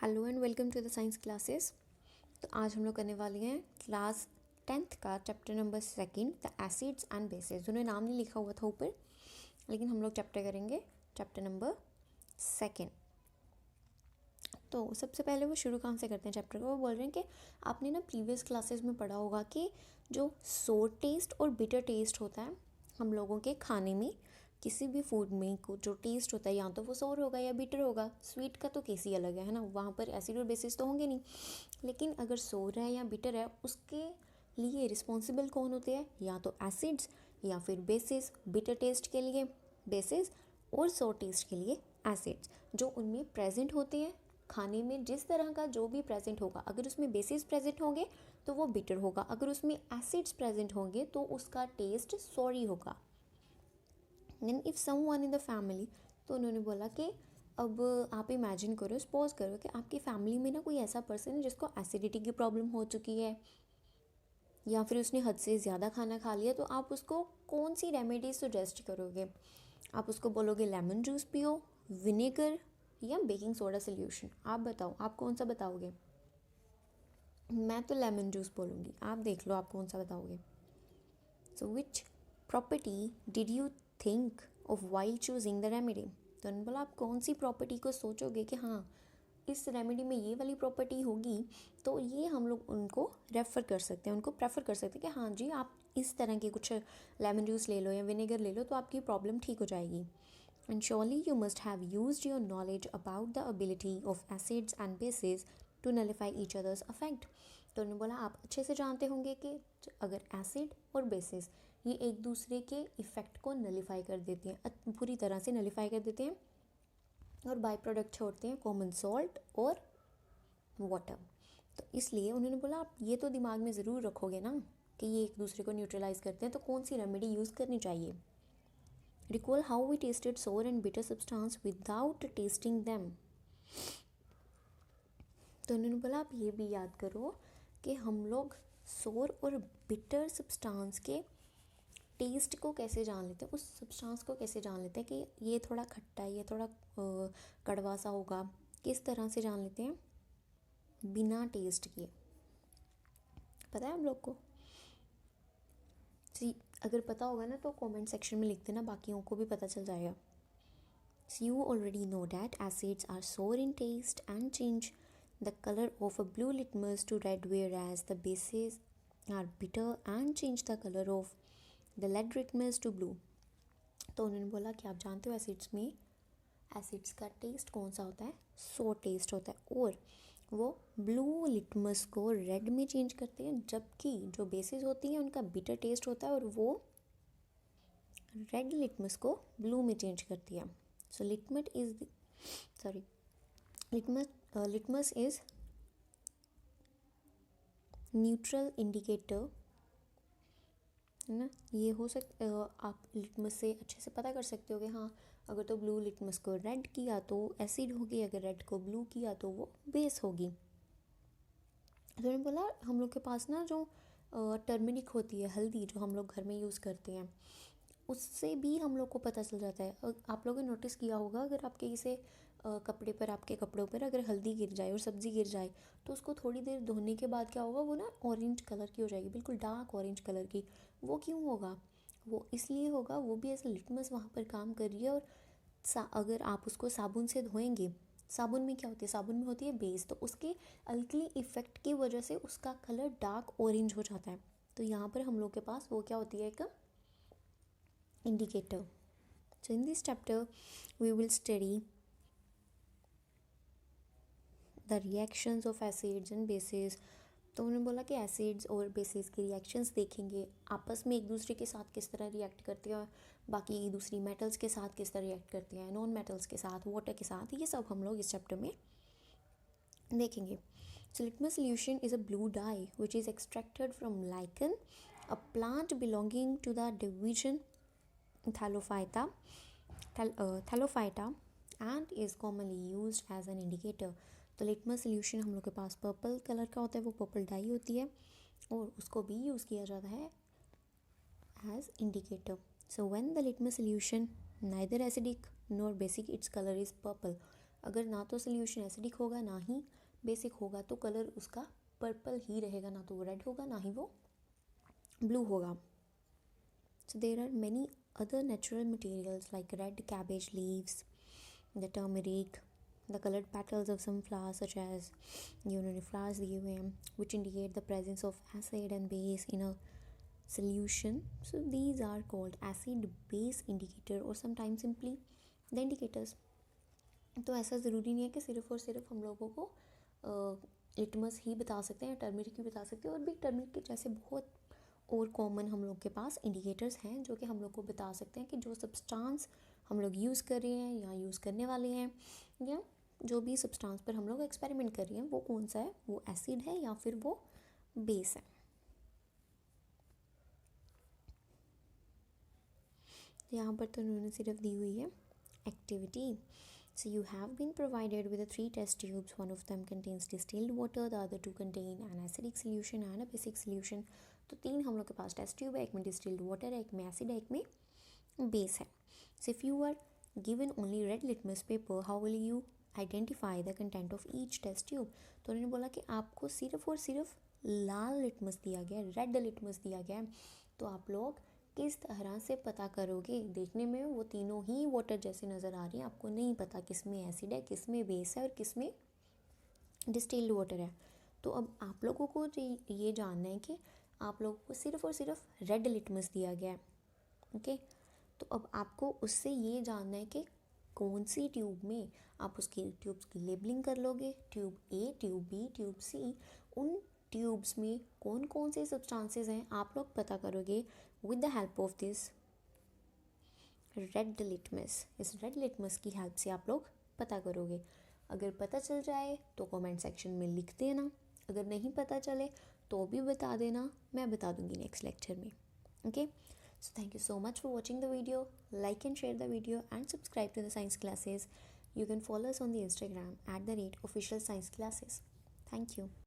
Hello and welcome to the science classes. तो आज हम लोग करने वाले हैं क्लास 10th का chapter number 2 the acids and basis. उन्होंने नाम नहीं लिखा हुआ था ऊपर, लेकिन हम लोग चैप्टर करेंगे चैप्टर नंबर 2। तो सबसे पहले वो शुरू कहाँ से करते हैं चैप्टर को। वो बोल रहे हैं कि आपने ना प्रीवियस क्लासेस में पढ़ा होगा कि जो सोर टेस्ट और बिटर टेस्ट होता है हम लोगों के खाने में, किसी भी फूड में को जो टेस्ट होता है या तो वो सोर होगा या बिटर होगा। स्वीट का तो केस ही अलग है ना, वहाँ पर एसिड और बेसिस तो होंगे नहीं। लेकिन अगर सोर है या बिटर है, उसके लिए रिस्पॉन्सिबल कौन होते हैं, या तो एसिड्स या फिर बेसिस। बिटर टेस्ट के लिए बेसिस और सोर टेस्ट के लिए एसिड्स, जो उनमें प्रेजेंट होते हैं खाने में। जिस तरह का जो भी प्रेजेंट होगा, अगर उसमें बेसिस प्रेजेंट होंगे तो वो बिटर होगा, अगर उसमें एसिड्स प्रेजेंट होंगे तो उसका टेस्ट सॉरी होगा। Then if someone in the family, तो उन्होंने बोला कि अब आप इमेजिन करो, सपोज करो कि आपकी फैमिली में ना कोई ऐसा पर्सन है जिसको एसिडिटी की प्रॉब्लम हो चुकी है, या फिर उसने हद से ज़्यादा खाना खा लिया। तो आप उसको कौन सी रेमेडी सजेस्ट करोगे? आप उसको बोलोगे लेमन जूस पियो, विनेगर या बेकिंग सोडा सोल्यूशन? आप बताओ, आप कौन सा बताओगे? मैं तो लेमन जूस बोलूँगी, आप देख लो आप कौन सा बताओगे। So which property did you think of while choosing the remedy? तो उन्होंने बोला आप कौन सी प्रॉपर्टी को सोचोगे कि हाँ इस रेमेडी में ये वाली प्रॉपर्टी होगी, तो ये हम लोग उनको रेफ़र कर सकते हैं, उनको प्रेफर कर सकते हैं कि हाँ जी आप इस तरह के कुछ लेमन जूस ले लो या विनेगर ले लो तो आपकी प्रॉब्लम ठीक हो जाएगी। And surely you must have used your knowledge about the ability of acids and bases to nullify each other's affect. तो उन्होंने बोला आप अच्छे से जानते होंगे कि अगर एसिड और बेसिस ये एक दूसरे के इफ़ेक्ट को नलिफाई कर देते हैं, पूरी तरह से नलिफाई कर देते हैं, और बाई प्रोडक्ट छोड़ते हैं कॉमन सॉल्ट और वाटर। तो इसलिए उन्होंने बोला आप ये तो दिमाग में ज़रूर रखोगे ना कि ये एक दूसरे को न्यूट्रलाइज करते हैं, तो कौन सी रेमेडी यूज़ करनी चाहिए। रिकॉल हाउ वी टेस्टेड सोर and bitter substance without testing them. तो उन्होंने बोला आप ये भी याद करो कि हम लोग सोर और बिटर सब्सटेंस के टेस्ट को कैसे जान लेते हैं, उस सब्सटेंस को कैसे जान लेते हैं कि ये थोड़ा खट्टा है, ये थोड़ा कड़वा सा होगा। किस तरह से जान लेते हैं? बिना टेस्ट किए। पता है हम लोग को? सी अगर पता होगा ना तो कमेंट सेक्शन में लिख देना, बाकियों को भी पता चल जाएगा। So you already know that acids are sour in taste and change the color of a blue litmus to red, whereas the bases are bitter and change the color of the lead litmus to blue. तो उन्होंने बोला कि आप जानते हो acids में acids का test कौन सा होता है? सोर टेस्ट होता है, और वो ब्लू लिटमस को रेड में चेंज करते हैं, जबकि जो बेसिस होती हैं उनका बिटर टेस्ट होता है और वो रेड लिटमस को ब्लू में चेंज करती है। सो लिटमस इज न्यूट्रल इंडिकेटर, है ना। ये हो आप लिटमस से अच्छे से पता कर सकते हो कि हाँ अगर तो ब्लू लिटमस को रेड किया तो एसिड होगी, अगर रेड को ब्लू किया तो वो बेस होगी। तो मैंने बोला हम लोग के पास ना जो टर्मरिक होती है, हल्दी जो हम लोग घर में यूज़ करते हैं, उससे भी हम लोग को पता चल जाता है। आप लोगों ने नोटिस किया होगा अगर आपके किसी कपड़े पर, आपके कपड़ों पर अगर हल्दी गिर जाए और सब्ज़ी गिर जाए तो उसको थोड़ी देर धोने के बाद क्या होगा, वो ना ऑरेंज कलर की हो जाएगी, बिल्कुल डार्क ऑरेंज कलर की। वो क्यों होगा? वो इसलिए होगा, वो भी ऐसा लिटमस वहाँ पर काम कर रही है। और अगर आप उसको साबुन से धोएंगे, साबुन में क्या होती है? साबुन में होती है बेस, तो उसके अल्कली इफ़ेक्ट की वजह से उसका कलर डार्क ऑरेंज हो जाता है। तो यहाँ पर हम लोग के पास वो क्या होती है, एक indicator. So in this chapter we will study the reactions of acids and bases. तो उन्होंने बोला कि एसिड्स और बेसिस की रिएक्शंस देखेंगे, आपस में एक दूसरे के साथ किस तरह रिएक्ट करते हैं, बाकी दूसरी मेटल्स के साथ किस तरह रिएक्ट करते हैं, नॉन मेटल्स के साथ, वाटर के साथ, ये सब हम लोग इस चैप्टर में देखेंगे। So litmus solution is a blue dye which is extracted from lichen, a plant belonging to the division Thallophyta and is commonly used as an indicator. तो लिटमस सोल्यूशन हम लोग के पास पर्पल कलर का होता है, वो पर्पल डाई होती है और उसको भी यूज़ किया जाता है as indicator. So when the litmus solution neither acidic nor basic, its color is purple. अगर ना तो सोल्यूशन एसिडिक होगा ना ही बेसिक होगा तो कलर उसका पर्पल ही रहेगा, ना तो वो रेड होगा ना ही वो ब्लू होगा. So there are many other natural materials like red cabbage leaves, the turmeric, the colored petals of some flowers such as flowers दिए हुए हैं which indicate the presence of acid and base in a solution. So these are called acid base indicator or sometimes simply the indicators. तो ऐसा ज़रूरी नहीं है कि सिर्फ और सिर्फ हम लोगों को लिटमस ही बता सकते हैं, टर्मरिक ही बता सकते हैं, और भी टर्मरिक के जैसे बहुत और कॉमन हम लोग के पास इंडिकेटर्स हैं जो कि हम लोग को बता सकते हैं कि जो सब्सटेंस हम लोग यूज़ कर रहे हैं या यूज़ करने वाले हैं या जो भी सब्सटेंस पर हम लोग एक्सपेरिमेंट कर रहे हैं वो कौन सा है, वो एसिड है या फिर वो बेस है. यहाँ पर तो उन्होंने सिर्फ दी हुई है activity. So you have been provided with the 3 test tubes. One of them contains distilled water, the other 2 contain an acidic solution and a basic solution. तो 3 हम लोग के पास टेस्ट ट्यूब है, एक में डिस्टिल्ड वाटर है, एक में एसिड है, एक में बेस है. So if you are given only red litmus paper, how will you identify the content of each test tube? तो उन्होंने बोला कि आपको सिर्फ और सिर्फ लाल लिटमस दिया गया है, रेड लिटमस दिया गया है, तो आप लोग किस तरह से पता करोगे? देखने में वो तीनों ही वाटर जैसे नज़र आ रही हैं, आपको नहीं पता किस में एसिड है, किस में बेस है और किस में डिस्टिल्ड वाटर है. तो अब आप लोगों को ये जानना है कि आप लोगों को सिर्फ और सिर्फ रेड लिटमस दिया गया है. ओके, तो अब आपको उससे ये जानना है कि कौन सी ट्यूब में आप उसकी ट्यूब्स की लेबलिंग कर लोगे, tube A, tube B, tube C, उन ट्यूब्स में कौन कौन से सब्सटेंसेस हैं आप लोग पता करोगे with the help of this red litmus. इस रेड लिटमस की हेल्प से आप लोग पता करोगे. अगर पता चल जाए तो कमेंट सेक्शन में लिख देना, अगर नहीं पता चले तो भी बता देना, मैं बता दूंगी नेक्स्ट लेक्चर में. Okay, so thank you so much for watching the video. Like and share the video and subscribe to the science classes. You can follow us on the Instagram @official science classes. Thank you.